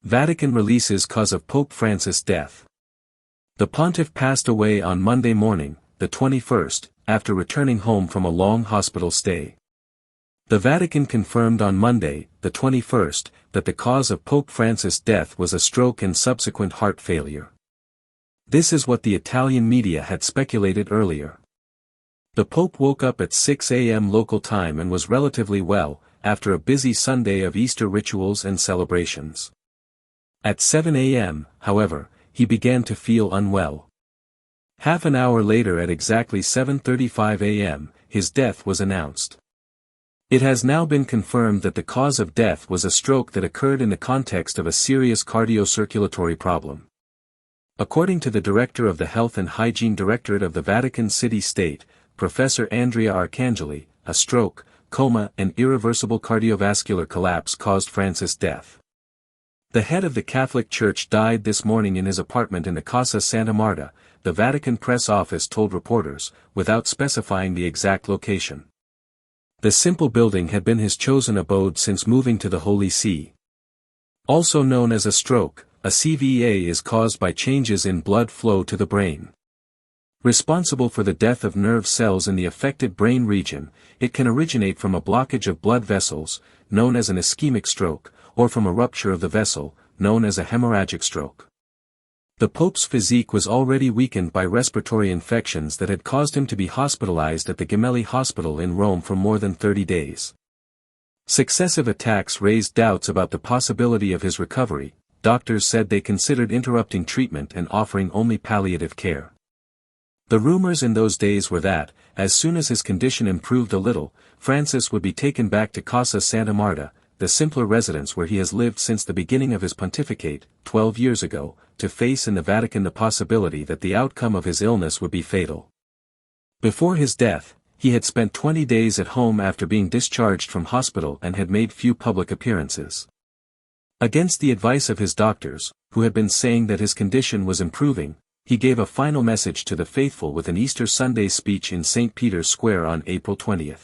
Vatican releases cause of Pope Francis' death. The pontiff passed away on Monday morning, the 21st, after returning home from a long hospital stay. The Vatican confirmed on Monday, the 21st, that the cause of Pope Francis' death was a stroke and subsequent heart failure. This is what the Italian media had speculated earlier. The Pope woke up at 6 a.m. local time and was relatively well, after a busy Sunday of Easter rituals and celebrations. At 7 a.m., however, he began to feel unwell. Half an hour later at exactly 7:35 a.m., his death was announced. It has now been confirmed that the cause of death was a stroke that occurred in the context of a serious cardiocirculatory problem. According to the director of the Health and Hygiene Directorate of the Vatican City-State, Professor Andrea Arcangeli, a stroke, coma and irreversible cardiovascular collapse caused Francis' death. The head of the Catholic Church died this morning in his apartment in the Casa Santa Marta, the Vatican press office told reporters, without specifying the exact location. The simple building had been his chosen abode since moving to the Holy See. Also known as a stroke, a CVA is caused by changes in blood flow to the brain. Responsible for the death of nerve cells in the affected brain region, it can originate from a blockage of blood vessels, known as an ischemic stroke, or from a rupture of the vessel, known as a hemorrhagic stroke. The Pope's physique was already weakened by respiratory infections that had caused him to be hospitalized at the Gemelli Hospital in Rome for more than 30 days. Successive attacks raised doubts about the possibility of his recovery. Doctors said they considered interrupting treatment and offering only palliative care. The rumors in those days were that, as soon as his condition improved a little, Francis would be taken back to Casa Santa Marta, the simpler residence where he has lived since the beginning of his pontificate, 12 years ago, to face in the Vatican the possibility that the outcome of his illness would be fatal. Before his death, he had spent 20 days at home after being discharged from hospital and had made few public appearances. Against the advice of his doctors, who had been saying that his condition was improving, he gave a final message to the faithful with an Easter Sunday speech in St. Peter's Square on April 20.